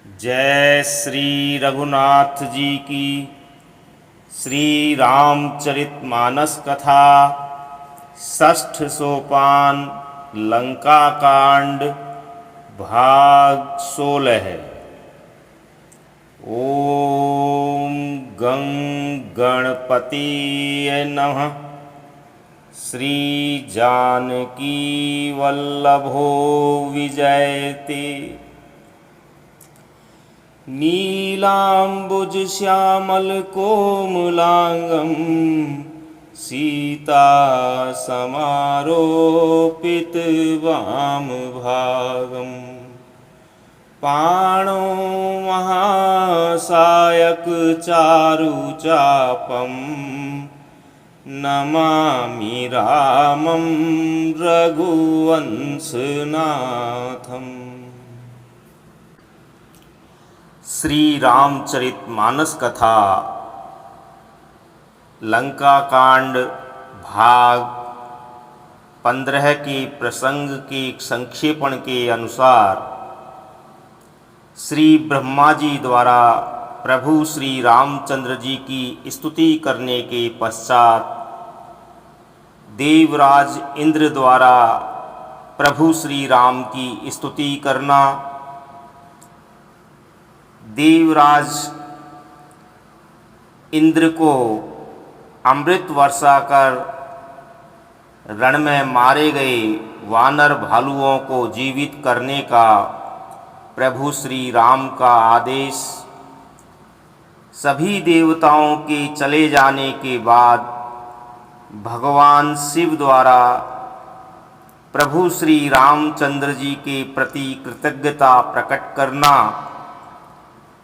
जय श्री रघुनाथ जी की। श्री रामचरितमानस कथा षष्ठ सोपान लंका कांड भाग 16। ओम गं गणपतिये नमः। श्री जानकी वल्लभो विजयते। नीलाम्बुज श्यामल कोमलांगं सीता समारोपित वाम भागं पाणो महासायक चारु चापं नमामि रामं रघुवंशनाथम्। श्री रामचरितमानस कथा लंका कांड भाग 15 के प्रसंग के संक्षेपण के अनुसार श्री ब्रह्मा जी द्वारा प्रभु श्री रामचंद्र जी की स्तुति करने के पश्चात देवराज इंद्र द्वारा प्रभु श्री राम की स्तुति करना, देवराज इंद्र को अमृत वर्षा कर रण में मारे गए वानर भालुओं को जीवित करने का प्रभु श्री राम का आदेश, सभी देवताओं के चले जाने के बाद भगवान शिव द्वारा प्रभु श्री रामचंद्र जी के प्रति कृतज्ञता प्रकट करना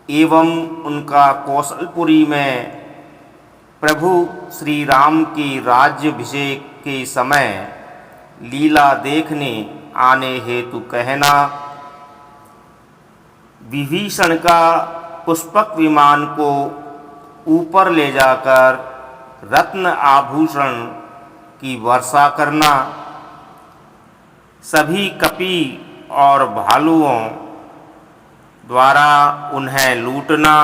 एवं उनका कौशलपुरी में प्रभु श्री राम के राज्याभिषेक के समय लीला देखने आने हेतु कहना, विभीषण का पुष्पक विमान को ऊपर ले जाकर रत्न आभूषण की वर्षा करना, सभी कपि और भालुओं द्वारा उन्हें लूटना,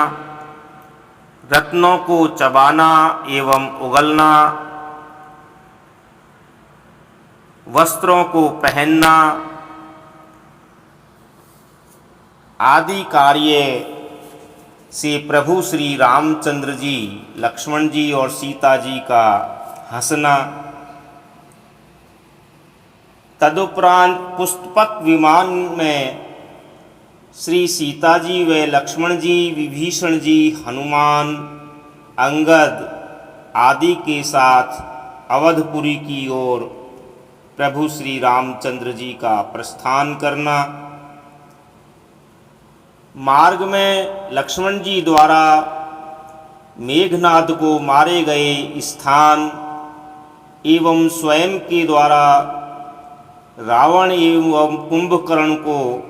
रत्नों को चबाना एवं उगलना, वस्त्रों को पहनना आदि कार्य से प्रभु श्री रामचंद्र जी, लक्ष्मण जी और सीता जी का हंसना, तदुपरांत पुष्पक विमान में श्री सीता जी व लक्ष्मण जी, विभीषण जी, हनुमान, अंगद आदि के साथ अवधपुरी की ओर प्रभु श्री रामचंद्र जी का प्रस्थान करना, मार्ग में लक्ष्मण जी द्वारा मेघनाद को मारे गए स्थान एवं स्वयं के द्वारा रावण एवं कुंभकर्ण को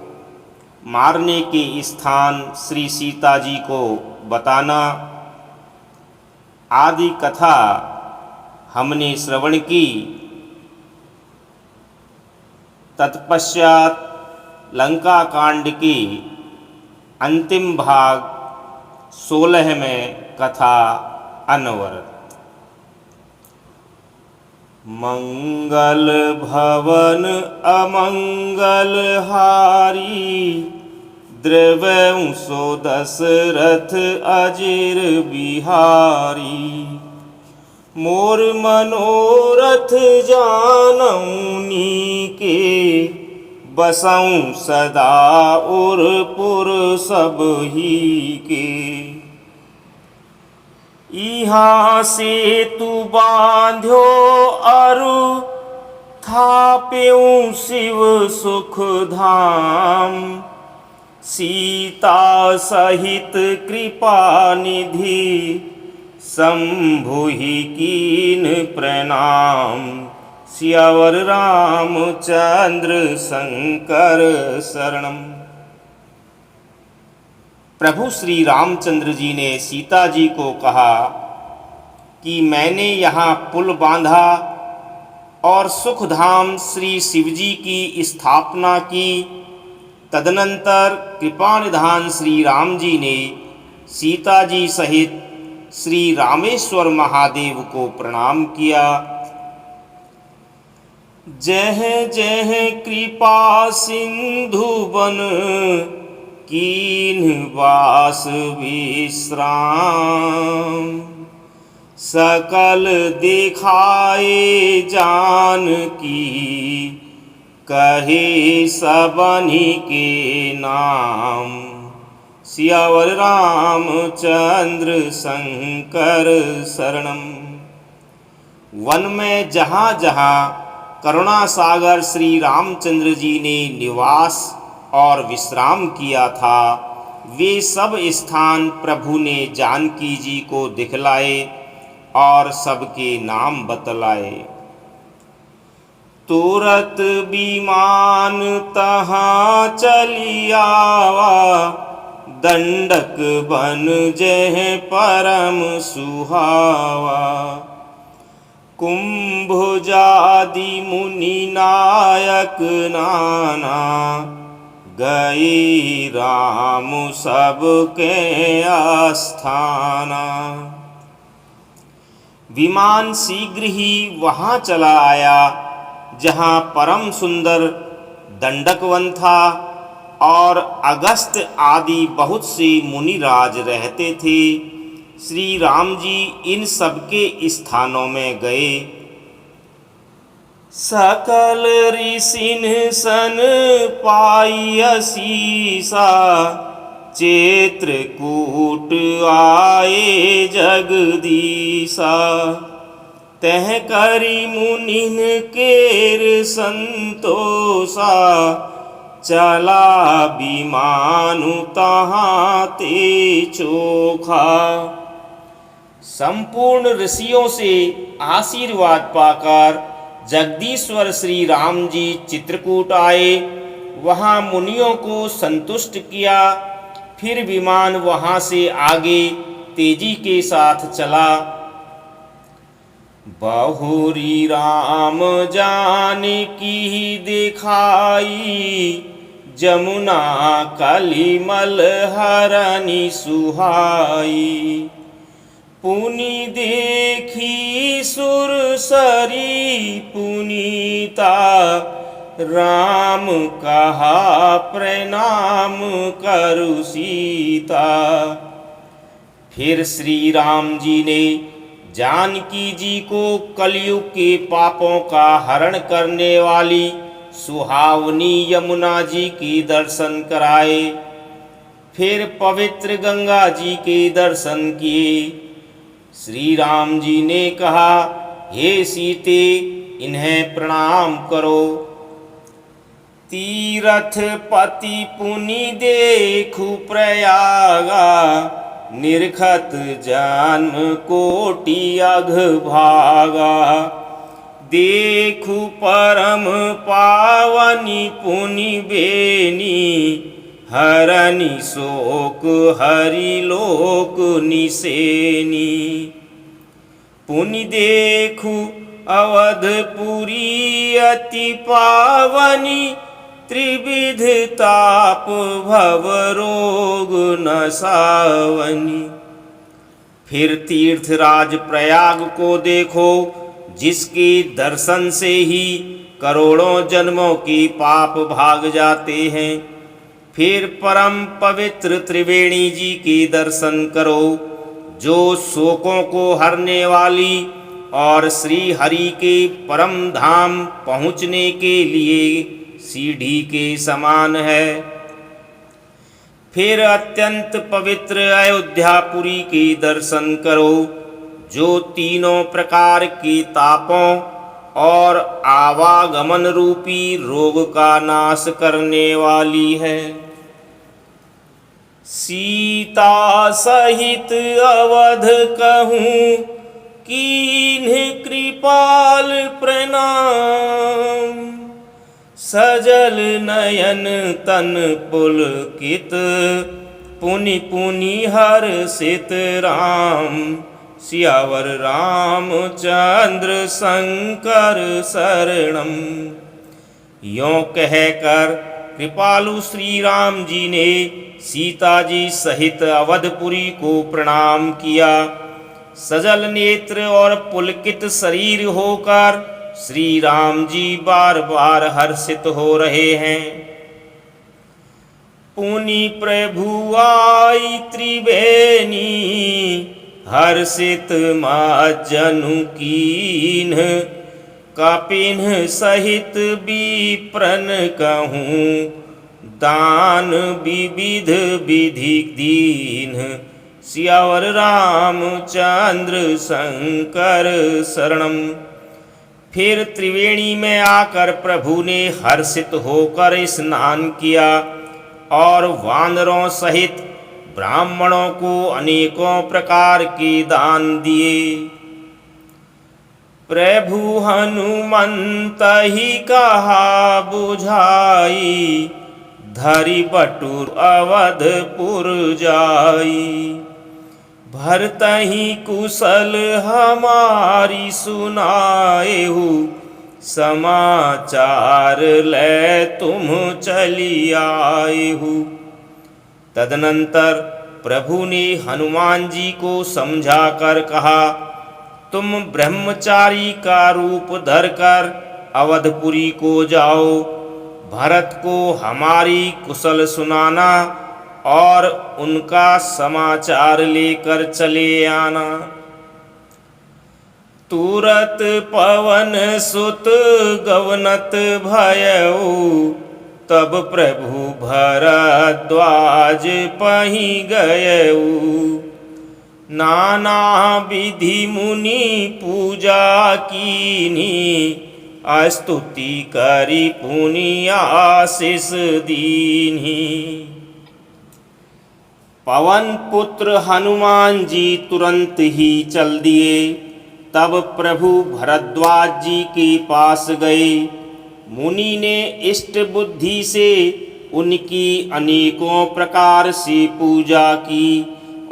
मारने के स्थान श्री सीता जी को बताना आदि कथा हमने श्रवण की। तत्पश्चात लंका कांड के अंतिम भाग 16 में कथा अनवरत। मंगल भवन अमंगल हारी द्रवंसो दशरथ अजिर बिहारी। मोर मनोरथ जानौनी के बसऊं सदा उरपुर सब ही के। यहाँ से तू बांध्यो अरु थाप्यूं शिव सुख धाम। सीता सहित कृपा निधि शंभु ही कीन प्रणाम। सियावर रामचंद्र शंकर शरणम। प्रभु श्री रामचंद्र जी ने सीता जी को कहा कि मैंने यहाँ पुल बांधा और सुखधाम श्री शिवजी की स्थापना की तदनंतर कृपा निधान श्री राम जी ने सीता जी सहित श्री रामेश्वर महादेव को प्रणाम किया। जह जह कृपा सिंधु बन कीन वास विश्राम, सकल दिखाए जान की कहे सबनी के नाम। सियावर रामचंद्र शंकर शरणम। वन में जहाँ जहाँ करुणा सागर श्री रामचंद्र जी ने निवास और विश्राम किया था, वे सब स्थान प्रभु ने जानकी जी को दिखलाए और सबके नाम बतलाए। तुरत विमान तहाँ चली आवा, दंडक बन जह परम सुहावा। कुंभजादि मुनि नायक नाना, गए राम सबके आस्थाना। विमान शीघ्र ही वहाँ चला आया जहाँ परम सुंदर दंडकवन था और अगस्त आदि बहुत से मुनिराज रहते थे। श्री राम जी इन सबके स्थानों में गए। सकल ऋषिन सन पाई असीसा, चित्रकूट आए जगदीसा। तह करी मुनिन केर संतोषा, चला विमानु तहाँ ते चोखा। संपूर्ण ऋषियों से आशीर्वाद पाकर जगदीश्वर श्री राम जी चित्रकूट आए, वहाँ मुनियों को संतुष्ट किया। फिर विमान वहाँ से आगे तेजी के साथ चला। बहुरी राम जानकी दिखाई, जमुना कलिमल हरनि सुहाई। पुनि देखी सुरसरी पुनीता, राम कहा प्रणाम करु सीता। फिर श्री राम जी ने जानकी जी को कलयुग के पापों का हरण करने वाली सुहावनी यमुना जी के दर्शन कराए। फिर पवित्र गंगा जी के दर्शन किए। श्री राम जी ने कहा, हे सीते, इन्हें प्रणाम करो। तीरथ पति पुनि देखु प्रयागा, निरखत जन्म कोटि अघ भागा। देखु परम पावनी पुनि बेनी, हरनि शोक हरि लोक निसेनी। पुनि देखु अवधपुरी अति पावनी, त्रिविध ताप भव रोग नसावनी। फिर तीर्थराज प्रयाग को देखो, जिसके दर्शन से ही करोड़ों जन्मों के पाप भाग जाते हैं। फिर परम पवित्र त्रिवेणी जी के दर्शन करो, जो शोकों को हरने वाली और श्री हरि के परम धाम पहुँचने के लिए सीढ़ी के समान है। फिर अत्यंत पवित्र अयोध्यापुरी के दर्शन करो, जो तीनों प्रकार के तापों और आवागमन रूपी रोग का नाश करने वाली है। सीता सहित अवध कहूँ, कीन्ह कृपाल प्रणाम। सजल नयन तन पुलकित, पुनि पुनि हर्षित राम। सियावर रामचंद्र शंकर शरणम। यों कहकर कृपालु श्री राम जी ने सीता जी सहित अवधपुरी को प्रणाम किया। सजल नेत्र और पुलकित शरीर होकर श्री राम जी बार बार हर्षित हो रहे हैं। पुनि प्रभु आई त्रिवेणी, हर्षित जनु कीन, कपिन सहित विप्रन कहूँ, दान विविध विधि दीन, सियावर रामचंद्र शंकर शरणम। फिर त्रिवेणी में आकर प्रभु ने हर्षित होकर स्नान किया और वानरों सहित ब्राह्मणों को अनेकों प्रकार के दान दिए। प्रभु हनुमंत ही कहा बुझाई, धरि बटुर अवधपुर जाई। भरतहि कुशल हमारी सुनाएहु, समाचार ले तुम चली आएहु। तदनंतर प्रभु ने हनुमान जी को समझा कर कहा, तुम ब्रह्मचारी का रूप धरकर अवधपुरी को जाओ, भरत को हमारी कुशल सुनाना और उनका समाचार लेकर चले आना। तुरत पवन सुत गवनत भयऊ, तब प्रभु भरद्वाज पही गयऊ। नाना विधि मुनि पूजा कीनी, स्तुति करी पुनि आशीष दीन्ही। पवन पुत्र हनुमान जी तुरंत ही चल दिए। तब प्रभु भरद्वाज जी के पास गए। मुनि ने इष्ट बुद्धि से उनकी अनेकों प्रकार से पूजा की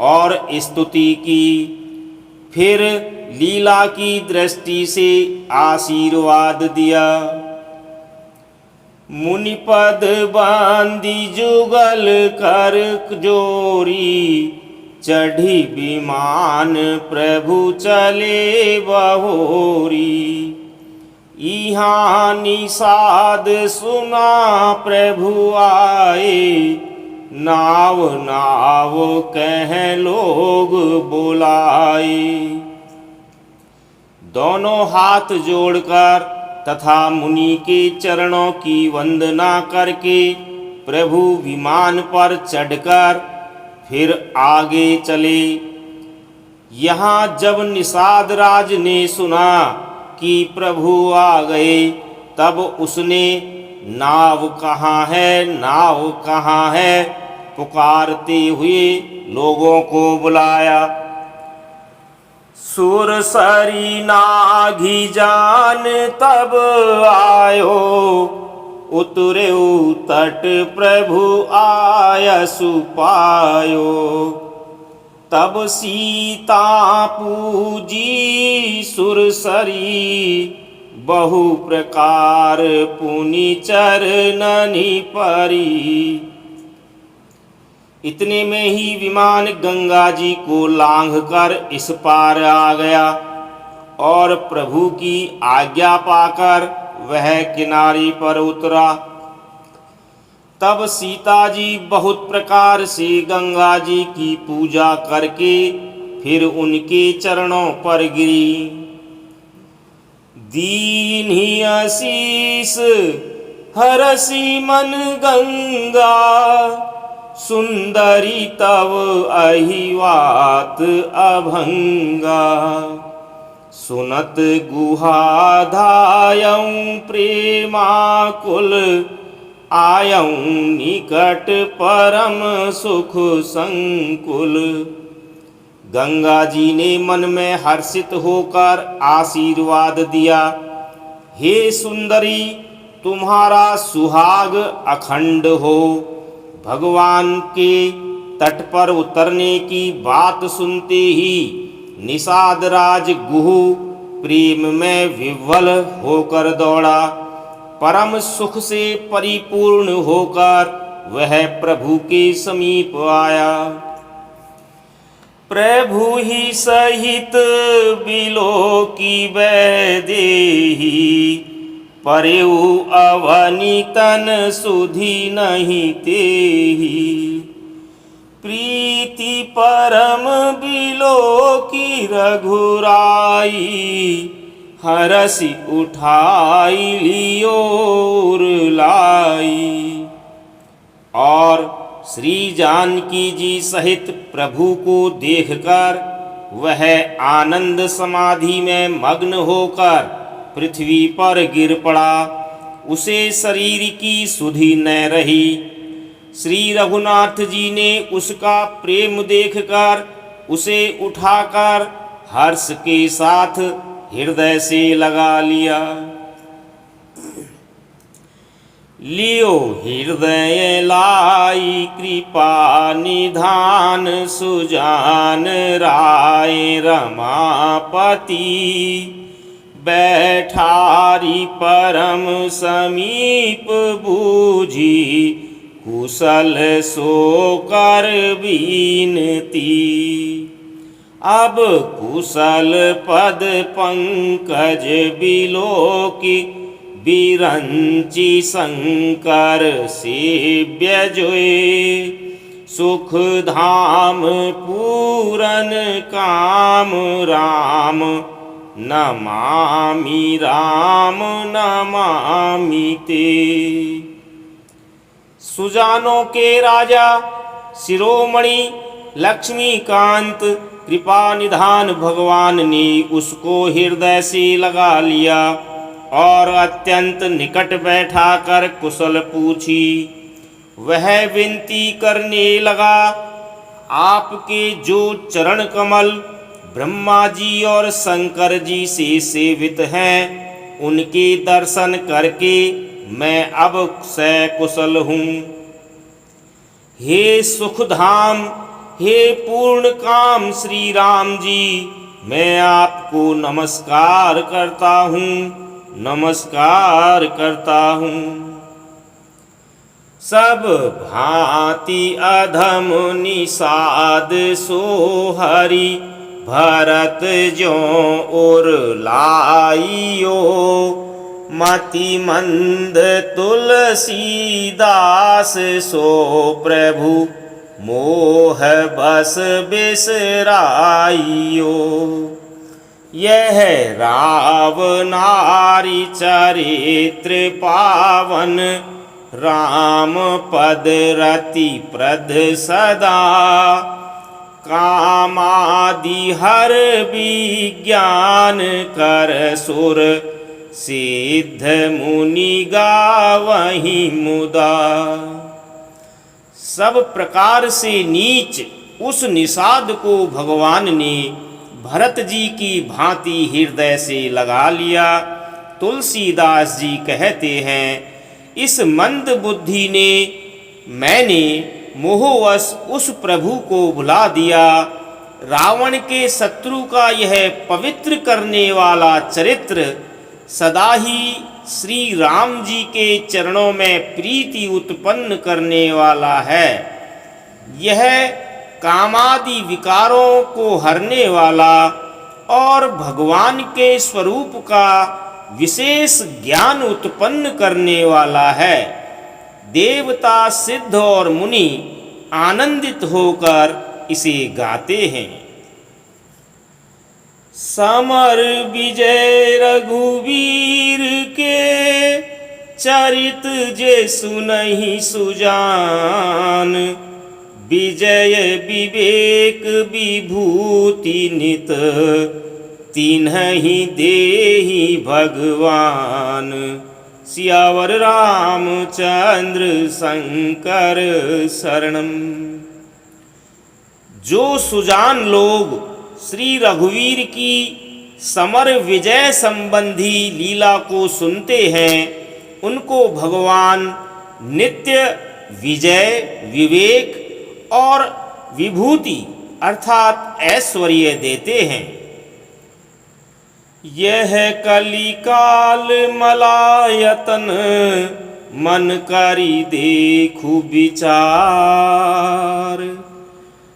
और स्तुति की। फिर लीला की दृष्टि से आशीर्वाद दिया। मुनिपद बांधी जुगल कर जोरी, चढ़ी विमान प्रभु चले बहोरी। यहाँ निषाद सुना प्रभु आए, नाव नाव कह लोग बुलाए। दोनों हाथ जोड़कर तथा मुनि के चरणों की वंदना करके प्रभु विमान पर चढ़कर फिर आगे चले। यहाँ जब निषाद राज ने सुना कि प्रभु आ गए, तब उसने नाव कहाँ है, नाव कहाँ है पुकारते हुए लोगों को बुलाया। सुरसरी नाघी जान तब आयो, उतरे तट प्रभु आयसु पायो। तब सीता पूजी सुरसरी, बहु प्रकार पुनि चरणनि परी। इतने में ही विमान गंगा जी को लांघकर इस पार आ गया और प्रभु की आज्ञा पाकर वह किनारे पर उतरा। तब सीता जी बहुत प्रकार से गंगा जी की पूजा करके फिर उनके चरणों पर गिरी। दीन ही आशीष हरसी मन गंगा, सुंदरी तव अहिवात अभंगा। सुनत गुहा धायऊं प्रेमाकुल, आयऊं निकट परम सुख संकुल। गंगा जी ने मन में हर्षित होकर आशीर्वाद दिया। हे सुंदरी, तुम्हारा सुहाग अखंड हो। भगवान के तट पर उतरने की बात सुनते ही निषाद राज गुह प्रेम में विह्वल होकर दौड़ा परम सुख से परिपूर्ण होकर वह प्रभु के समीप आया। प्रभु ही सहित बिलोकी वैदेही, परेउ अवनी तन सुधि नहीं तेहि। प्रीति परम बिलोकी रघुराई, हरसि उठाई लियोर लाई। और श्री जानकी जी सहित प्रभु को देखकर वह आनंद समाधि में मग्न होकर पृथ्वी पर गिर पड़ा। उसे शरीर की सुधि न रही। श्री रघुनाथ जी ने उसका प्रेम देखकर उसे उठाकर हर्ष के साथ हृदय से लगा लिया। लियो हृदय लाई कृपा निधान, सुजान राय रमापति। बैठारी परम समीप बूझी, कुशल सो कर बीनती। अब कुशल पद पंकज बिलोकी, बिरंची शंकर सेव्य जोए। सुख धाम पूरन काम राम, नमामि राम नमामि ते। सुजानों के राजा शिरोमणि लक्ष्मीकांत कृपा निधान भगवान ने उसको हृदय से लगा लिया और अत्यंत निकट बैठाकर कुशल पूछी। वह विनती करने लगा, आपके जो चरण कमल ब्रह्मा जी और शंकर जी से सेवित हैं, उनके दर्शन करके मैं अब सकुशल हूँ। हे सुखधाम, हे पूर्ण काम श्री राम जी, मैं आपको नमस्कार करता हूँ, नमस्कार करता हूँ। सब भांति अधम निषाद सोहरि, भरत जो और लाइयो। मति मंद तुलसीदास, सो प्रभु मोह बस बिसराइयो। यह रावनारी चरित्र पावन, राम पद रति प्रद सदा। कामादि हर विज्ञान कर सुर, सिद्ध मुनि गावहि मुदा। सब प्रकार से नीच उस निषाद को भगवान ने भरत जी की भांति हृदय से लगा लिया। तुलसीदास जी कहते हैं, इस मंद बुद्धि ने मैंने मोहवश उस प्रभु को भुला दिया। रावण के शत्रु का यह पवित्र करने वाला चरित्र सदा ही श्री राम जी के चरणों में प्रीति उत्पन्न करने वाला है। यह कामादि विकारों को हरने वाला और भगवान के स्वरूप का विशेष ज्ञान उत्पन्न करने वाला है। देवता, सिद्ध और मुनि आनंदित होकर इसे गाते हैं। समर विजय रघुवीर के, चरित जे सुनहि सुजान। विजय विवेक विभूति नित, तिन्हि देहि भगवान। सियावर रामचंद्र शंकर शरणम। जो सुजान लोग श्री रघुवीर की समर विजय संबंधी लीला को सुनते हैं, उनको भगवान नित्य विजय, विवेक और विभूति अर्थात ऐश्वर्य देते हैं। यह कलिकाल मलायतन मन करी देखु विचार।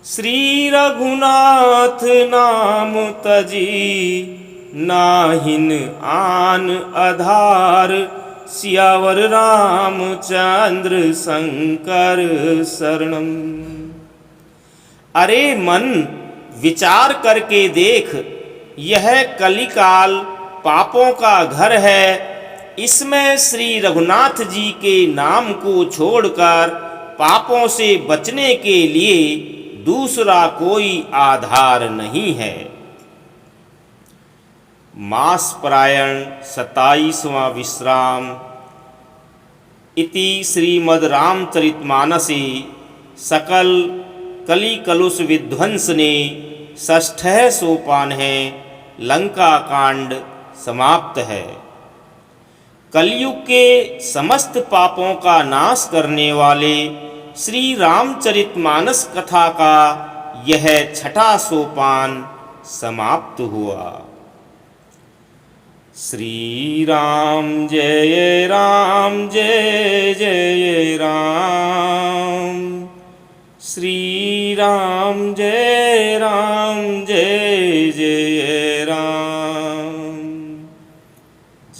श्री रघुनाथ नाम तजी नाहिन आन आधार। सियावर रामचंद्र शंकर शरणम। अरे मन, विचार करके देख, यह कलिकाल पापों का घर है। इसमें श्री रघुनाथ जी के नाम को छोड़कर पापों से बचने के लिए दूसरा कोई आधार नहीं है। मास परायण 27वां विश्राम। इति श्रीमद् रामचरितमानसे सकल कलि कलुष विध्वंसने षष्ठः सोपान है। लंका कांड समाप्त है। कलयुग के समस्त पापों का नाश करने वाले श्री रामचरितमानस कथा का यह छठा सोपान समाप्त हुआ। श्री राम जय राम जय जय राम। श्री राम जय जय राम।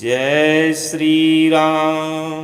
जय श्री राम।